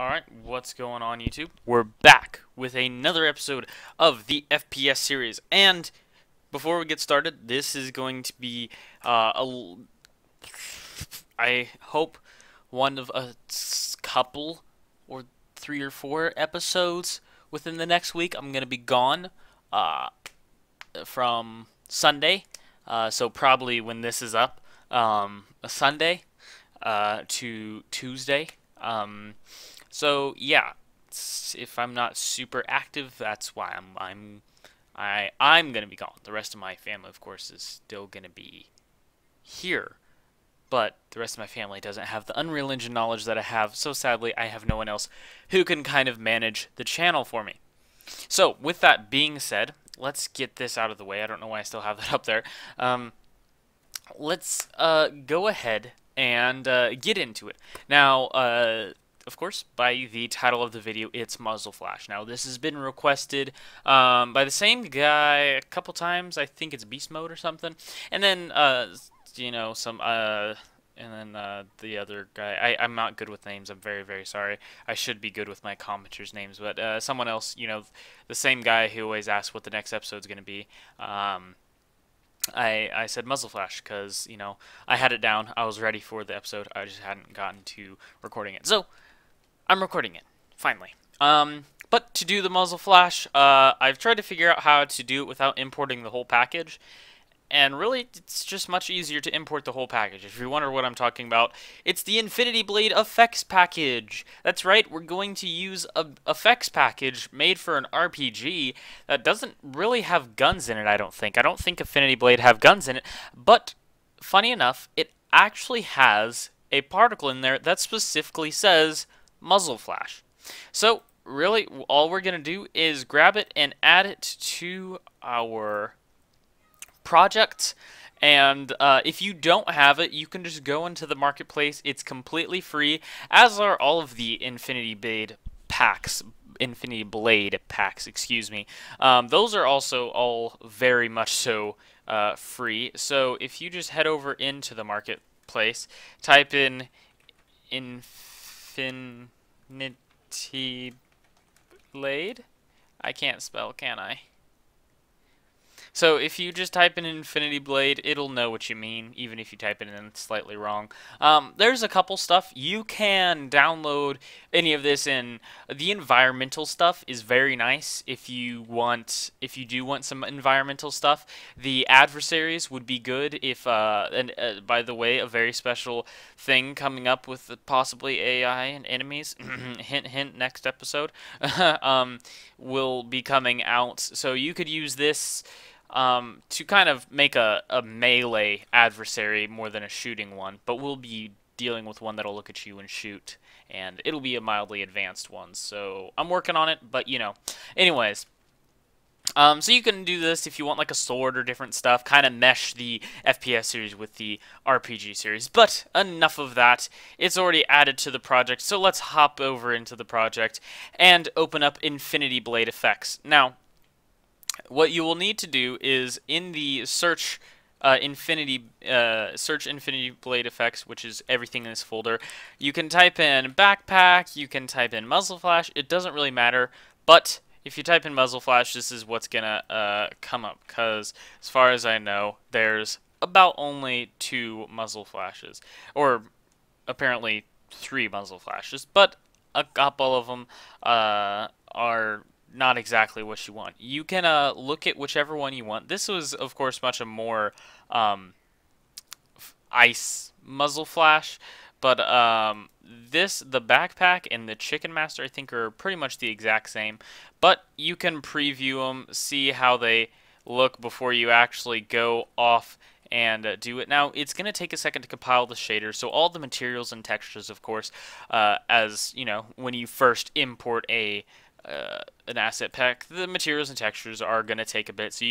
Alright, what's going on YouTube? We're back with another episode of the FPS series, and before we get started, this is going to be, I hope, one of a couple, or 3 or 4 episodes within the next week. I'm going to be gone, from Sunday, so probably when this is up, a Sunday, to Tuesday. So yeah, if I'm not super active, that's why I'm gonna be gone. The rest of my family, of course, is still gonna be here, but the rest of my family doesn't have the Unreal Engine knowledge that I have. So sadly, I have no one else who can kind of manage the channel for me. So with that being said, let's get this out of the way. I don't know why I still have that up there. Let's go ahead and get into it now. Of course, by the title of the video, it's Muzzle Flash. Now, this has been requested by the same guy a couple times. I think it's Beast Mode or something. And then, you know, the other guy. I'm not good with names. I'm very, very sorry. I should be good with my commenters' names. But someone else, you know, the same guy who always asks what the next episode's going to be. I said Muzzle Flash because, you know, I had it down. I was ready for the episode. I just hadn't gotten to recording it. So, I'm recording it, finally. But to do the Muzzle Flash, I've tried to figure out how to do it without importing the whole package. And really, it's just much easier to import the whole package. If you wonder what I'm talking about, it's the Infinity Blade effects package. That's right, we're going to use an effects package made for an RPG that doesn't really have guns in it, I don't think. I don't think Infinity Blade have guns in it, but funny enough, it actually has a particle in there that specifically says Muzzle Flash. So really all we're gonna do is grab it and add it to our project, and if you don't have it, you can just go into the marketplace. It's completely free, as are all of the Infinity Blade packs, excuse me. Those are also all very much so free. So if you just head over into the marketplace, type in Infinity Blade. I can't spell, can I? So if you just type in Infinity Blade, it'll know what you mean, even if you type it in slightly wrong. There's a couple stuff. You can download any of this in. The environmental stuff is very nice if you do want some environmental stuff. The adversaries would be good if, by the way, a very special thing coming up with possibly AI and enemies, hint hint, next episode, will be coming out. So you could use this to kind of make a melee adversary more than a shooting one, but we'll be dealing with one that'll look at you and shoot, and it'll be a mildly advanced one, so I'm working on it, but you know. Anyways, so you can do this if you want like a sword or different stuff, kind of mesh the FPS series with the RPG series, but enough of that. It's already added to the project, so let's hop over into the project and open up Infinity Blade Effects. Now, what you will need to do is in the search Infinity Blade Effects, which is everything in this folder. You can type in backpack, you can type in Muzzle Flash. It doesn't really matter, but if you type in Muzzle Flash, this is what's gonna come up, because as far as I know, there's about only 2 Muzzle Flashes, or apparently 3 Muzzle Flashes, but a couple of them are not exactly what you want. You can look at whichever one you want. This was, of course, much a more ice Muzzle Flash, but the backpack and the Chicken Master, I think, are pretty much the exact same. But you can preview them, see how they look before you actually go off and do it. Now, it's going to take a second to compile the shaders, so all the materials and textures, of course, as you know, when you first import an asset pack, the materials and textures are going to take a bit, so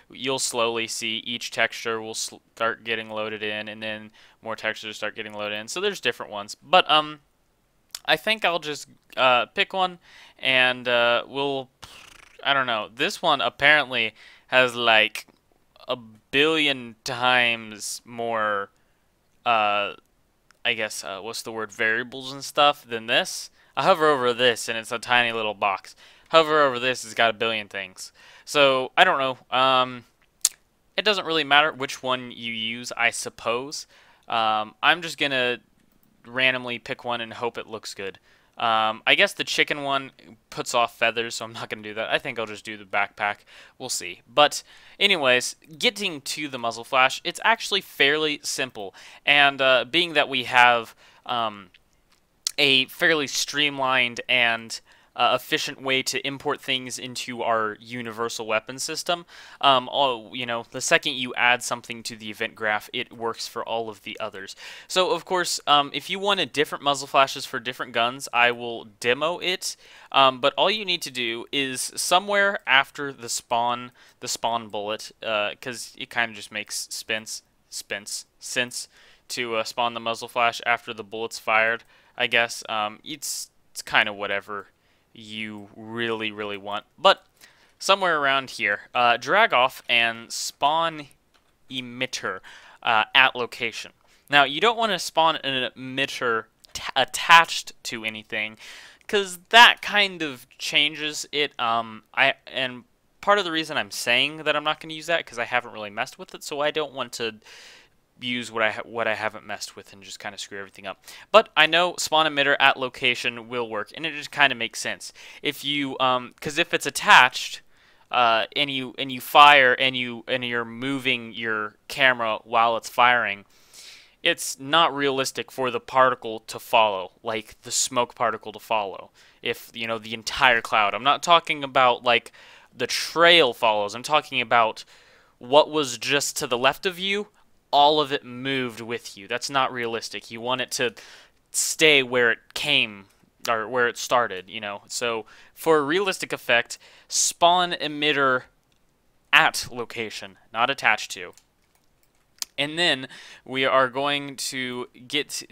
you'll slowly see each texture will start getting loaded in, and then more textures start getting loaded in. So there's different ones, but I think I'll just pick one, and I don't know, this one apparently has like a billion times more I guess what's the word, variables and stuff than this. I hover over this and it's a tiny little box. Hover over this, it's got a billion things. So I don't know. It doesn't really matter which one you use, I suppose. I'm just gonna randomly pick one and hope it looks good. I guess the chicken one puts off feathers, so I'm not going to do that. I think I'll just do the backpack. We'll see. But anyways, getting to the muzzle flash, it's actually fairly simple. And being that we have a fairly streamlined and efficient way to import things into our universal weapon system. The second you add something to the event graph, it works for all of the others. So, of course, if you wanted different muzzle flashes for different guns, I will demo it. But all you need to do is somewhere after the spawn bullet, because it kind of just makes sense to spawn the muzzle flash after the bullet's fired. I guess it's kind of whatever you really want, but somewhere around here, drag off and spawn emitter at location. Now you don't want to spawn an emitter attached to anything, because that kind of changes it. And part of the reason I'm saying that I'm not going to use that because I haven't really messed with it, so I don't want to use what I haven't messed with and just kind of screw everything up. But I know spawn emitter at location will work, and it just kind of makes sense. If you because if it's attached and you fire and you're moving your camera while it's firing, it's not realistic for the particle to follow, like the smoke particle to follow. If the entire cloud. I'm not talking about like the trail follows. I'm talking about what was just to the left of you. All of it moved with you. That's not realistic. You want it to stay where it came, or where it started, So for a realistic effect, spawn emitter at location, not attached to. And then we are going to get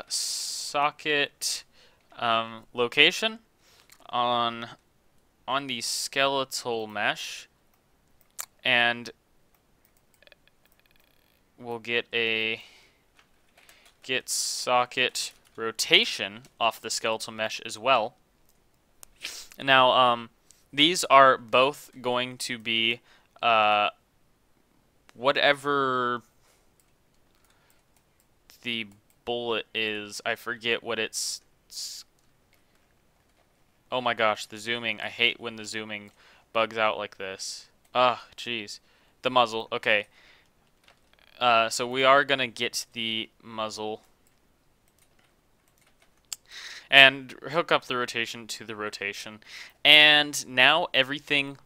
socket location on the skeletal mesh. And we'll get socket rotation off the skeletal mesh as well. And now these are both going to be whatever the bullet is. I forget what it's. Oh my gosh, the zooming. I hate when the zooming bugs out like this. Ah, jeez. The muzzle. Okay. So we are going to get the muzzle and hook up the rotation to the rotation. And now everything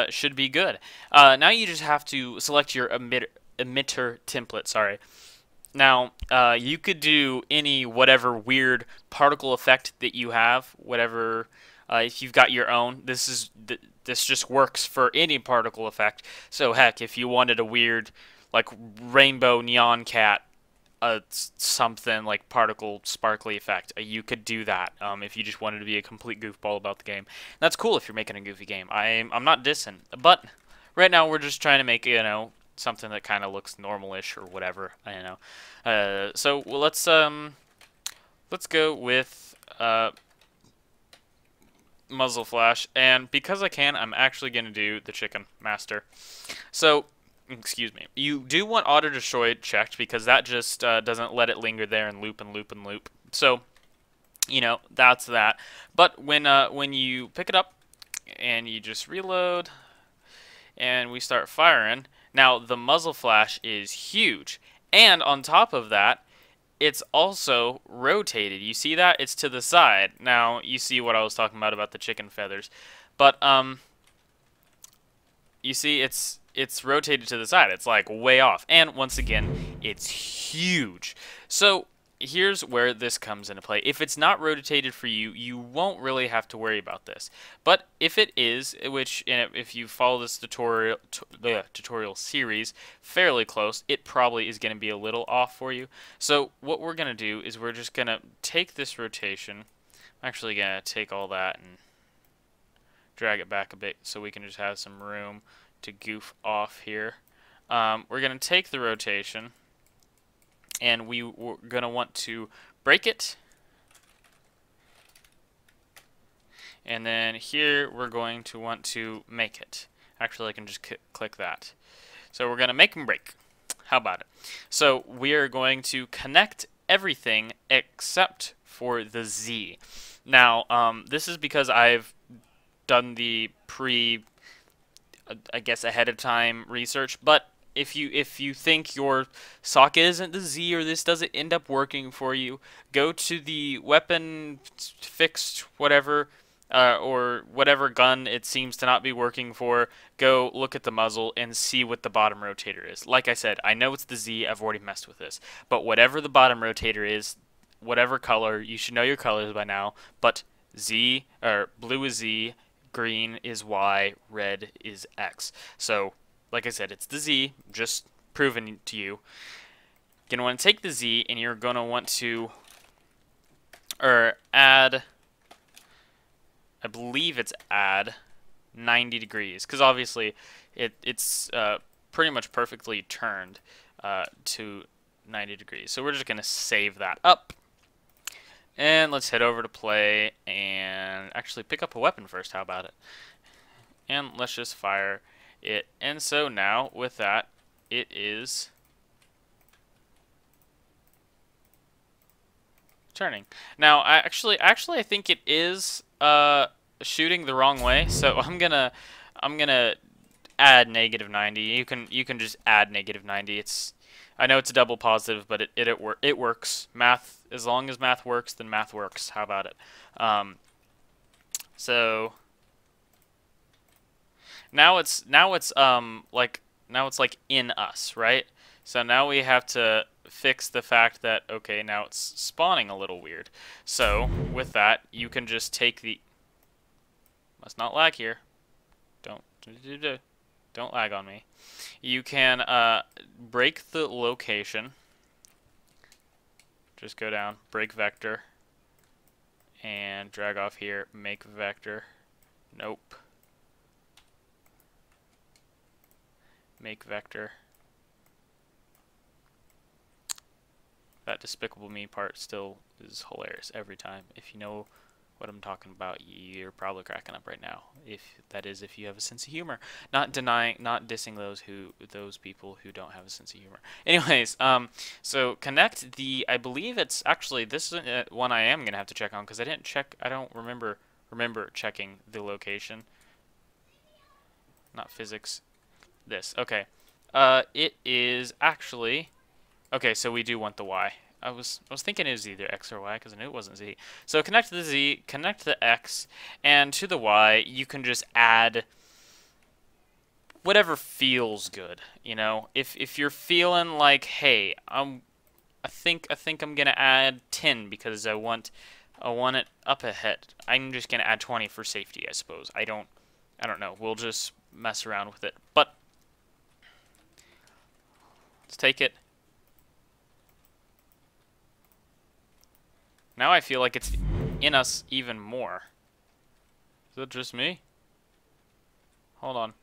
should be good. Now you just have to select your emitter template. Sorry. Now, you could do whatever weird particle effect that you have, whatever. If you've got your own, this just works for any particle effect. So heck, if you wanted a weird, like rainbow neon cat, something like particle sparkly effect, you could do that. If you just wanted to be a complete goofball about the game, that's cool. If you're making a goofy game, I'm not dissing, but right now we're just trying to make something that kind of looks normal-ish or whatever. I don't know. So well, let's go with muzzle flash, and because I can, I'm actually going to do the chicken master. So, excuse me. You do want auto destroy checked because that just doesn't let it linger there and loop and loop and loop. So, that's that. But when you pick it up and you just reload and we start firing, now the muzzle flash is huge, and on top of that, it's also rotated. You see that? It's to the side. Now, you see what I was talking about the chicken feathers. But, you see, it's rotated to the side. It's, like, way off. And, once again, it's huge. So, here's where this comes into play. If it's not rotated for you, you won't really have to worry about this. But if it is, which if you follow this tutorial series fairly close, it probably is going to be a little off for you. So what we're going to do is we're just going to take this rotation. I'm actually going to take all that and drag it back a bit so we can just have some room to goof off here. We're going to take the rotation and we're going to want to break it. And then here we're going to want to make it. Actually, I can just click that. So we're going to make and break. How about it? So we are going to connect everything except for the Z. Now, this is because I've done the I guess ahead of time research, but if you think your socket isn't the Z or this doesn't end up working for you, go to the weapon fixed whatever or whatever gun it seems to not be working for. Go look at the muzzle and see what the bottom rotator is. Like I said, I know it's the Z. I've already messed with this, but whatever the bottom rotator is, whatever color, you should know your colors by now. But Z or blue is Z, green is Y, red is X. So, like I said, it's the Z, just proven to you. You're going to want to take the Z and you're going to want to add, I believe it's add 90 degrees, because obviously it's pretty much perfectly turned to 90 degrees. So we're just going to save that up. And let's head over to play and actually pick up a weapon first. How about it? And let's just fire it. And so now with that, it is turning. Now, I think it is shooting the wrong way. So I'm gonna add -90. You can just add -90. I know it's a double positive, but it works. Math, as long as math works, then math works. How about it? So now it's like in us, right? So now we have to fix the fact that okay, now it's spawning a little weird. So with that, you can just take the must not lag here. Don't lag on me. You can break the location. Just go down, break vector, and drag off here, make vector. Nope. Make vector. That Despicable Me part still is hilarious every time. If you know what I'm talking about, you're probably cracking up right now. If you have a sense of humor, not dissing those people who don't have a sense of humor. Anyways, so connect the. I believe it's actually this is one I am gonna have to check on because I didn't check. I don't remember checking the location. Not physics. This okay. It is actually okay. So we do want the Y. I was thinking it was either X or Y because I knew it wasn't Z. So connect to the Z, connect to the X, and to the Y, you can just add whatever feels good. You know, if you're feeling like, hey, I think I'm gonna add 10 because I want it up ahead. I'm just gonna add 20 for safety, I suppose. I don't know. We'll just mess around with it. But let's take it. Now I feel like it's in us even more. Is that just me? Hold on.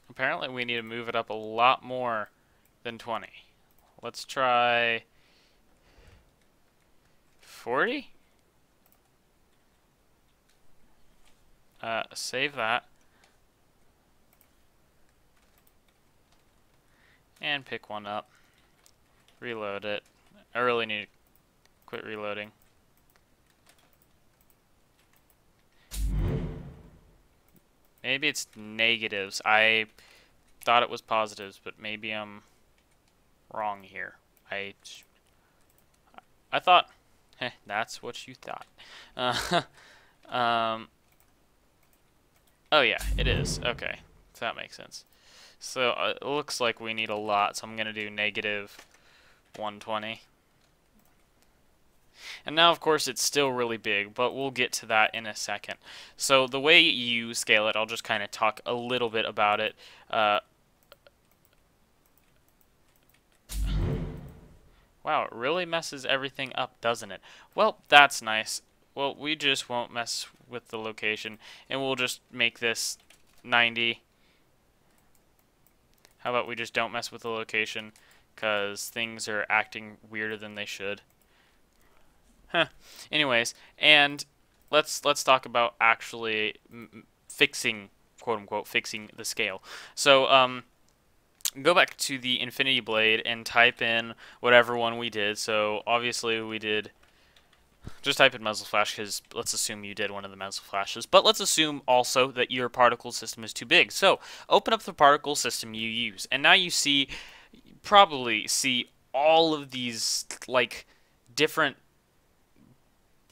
Apparently we need to move it up a lot more than 20. Let's try 40? Save that. And pick one up. Reload it. I really need to quit reloading. Maybe it's negatives. I thought it was positives, but maybe I'm wrong here. I thought... that's what you thought. Oh yeah, it is. Okay, so that makes sense. So it looks like we need a lot, so I'm going to do -120. And now, of course, it's still really big, but we'll get to that in a second. So the way you scale it, I'll just kind of talk a little bit about it. Wow, it really messes everything up, doesn't it? Well, that's nice. Well, we just won't mess with the location, and we'll just make this 90. How about we just don't mess with the location, because things are acting weirder than they should. Huh. Anyways, and let's talk about actually fixing, quote unquote, fixing the scale. So, go back to the Infinity Blade and type in whatever one we did. So obviously we did, just type in muzzle flash, because let's assume you did one of the muzzle flashes. But let's assume also that your particle system is too big. So open up the particle system you use, and now you probably see all of these like different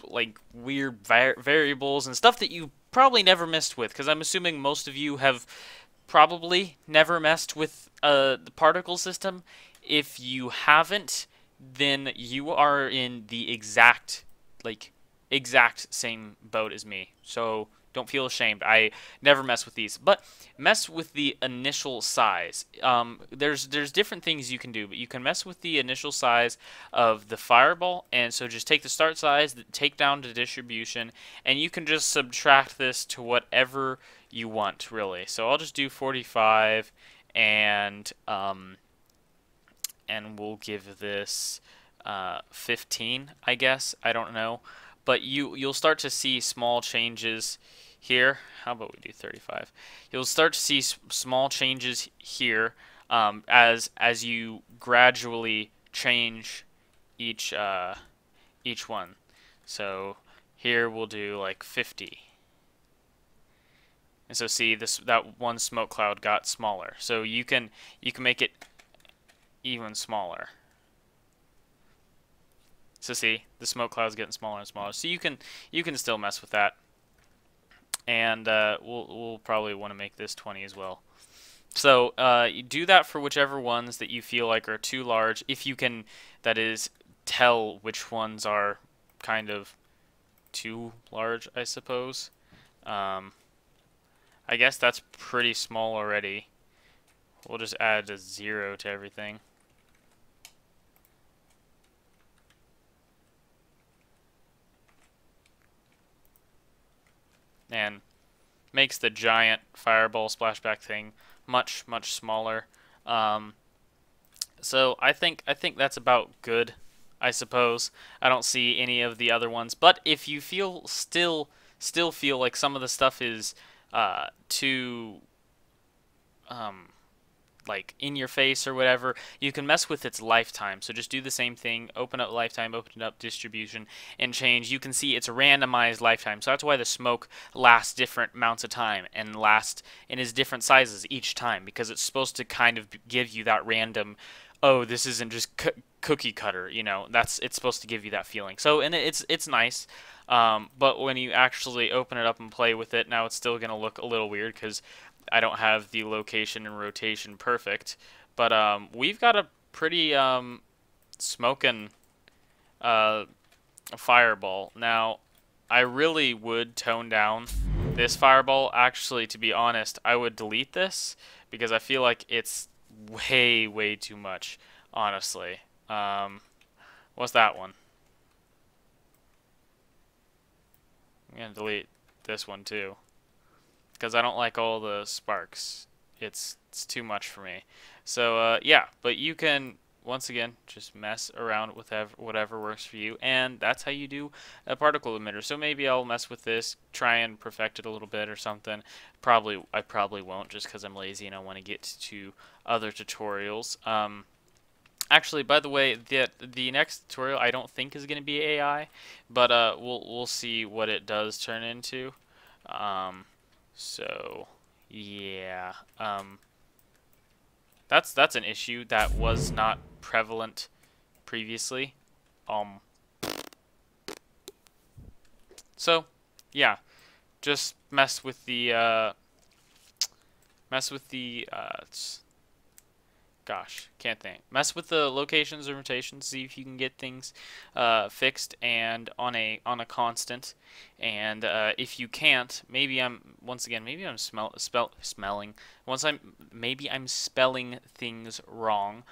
like weird variables and stuff that you probably never messed with, because I'm assuming most of you have probably never messed with the particle system. If you haven't, then you are in the exact same boat as me. So don't feel ashamed. I never mess with these, but mess with the initial size. There's different things you can do, but you can mess with the initial size of the fireball, and so just take the start size, take down the distribution, and you can just subtract this to whatever you want, really. So I'll just do 45, and we'll give this 15, I guess. I don't know. But you'll start to see small changes here. How about we do 35? You'll start to see small changes here as you gradually change each one. So here we'll do like 50. And so see, that one smoke cloud got smaller. So you can make it even smaller. So see, the smoke cloud's getting smaller and smaller. So you can still mess with that. And we'll probably want to make this 20 as well. So you do that for whichever ones that you feel like are too large. If you can, that is, tell which ones are kind of too large, I suppose. I guess that's pretty small already. We'll just add a 0 to everything. And makes the giant fireball splashback thing much smaller. So I think that's about good, I suppose. I don't see any of the other ones, but if you still feel like some of the stuff is too like in your face or whatever, you can mess with its lifetime. So just do the same thing, open up lifetime, open up distribution, and change. You can see it's randomized lifetime. So that's why the smoke lasts different amounts of time and is different sizes each time, because it's supposed to kind of give you that random, oh, this isn't just cookie cutter, you know. It's supposed to give you that feeling. So, and it's nice. But when you actually open it up and play with it, now it's still going to look a little weird because I don't have the location and rotation perfect. But we've got a pretty smoking fireball. Now, I really would tone down this fireball. Actually, to be honest, I would delete this because I feel like it's way too much, honestly. What's that one? I'm going to delete this one too, because I don't like all the sparks. It's too much for me. So yeah, but you can once again just mess around with whatever works for you, and that's how you do a particle emitter. So maybe I'll mess with this, try and perfect it a little bit or something. I probably won't, just because I'm lazy and I want to get to other tutorials. Actually, by the way, the next tutorial I don't think is going to be AI, but we'll see what it does turn into. So yeah, that's an issue that was not prevalent previously. So yeah, just mess with the gosh, can't think. Mess with the locations or rotations, see if you can get things fixed and on a constant. And if you can't, maybe I'm spelling things wrong.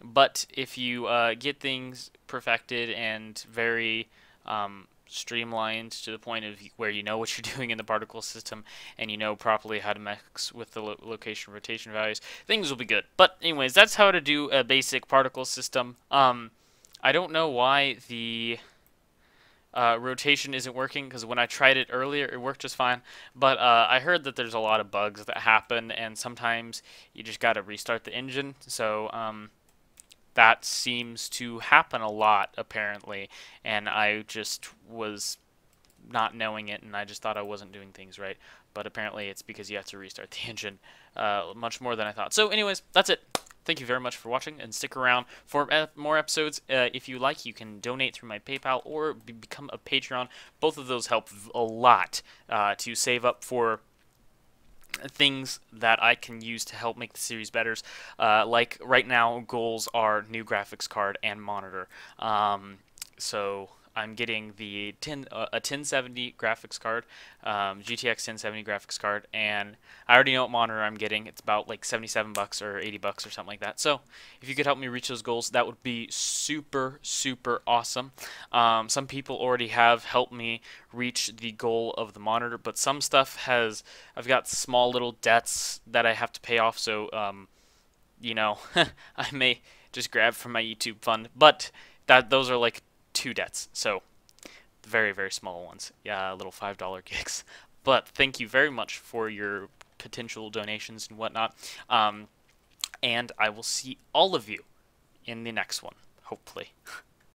But if you get things perfected and very streamlined to the point of where you know what you're doing in the particle system and you know properly how to mix with the location rotation values, things will be good. But anyways, that's how to do a basic particle system. I don't know why the rotation isn't working, because when I tried it earlier it worked just fine, but I heard that there's a lot of bugs that happen and sometimes you just got to restart the engine. So that seems to happen a lot apparently, and I just was not knowing it, and I just thought I wasn't doing things right. But apparently it's because you have to restart the engine much more than I thought. So anyways, that's it. Thank you very much for watching, and stick around for more episodes. If you like, you can donate through my PayPal or become a Patreon. Both of those help a lot to save up for things that I can use to help make the series better. Like right now, goals are new graphics card and monitor. So I'm getting the a 1070 graphics card, GTX 1070 graphics card, and I already know what monitor I'm getting. It's about like 77 bucks or 80 bucks or something like that. So if you could help me reach those goals, that would be super, super awesome. Some people already have helped me reach the goal of the monitor, but some stuff I've got small little debts that I have to pay off. So you know, I may just grab from my YouTube fund, but those are like 2 debts, so very, very small ones. Yeah, little $5 gigs. But thank you very much for your potential donations and whatnot. And I will see all of you in the next one, hopefully.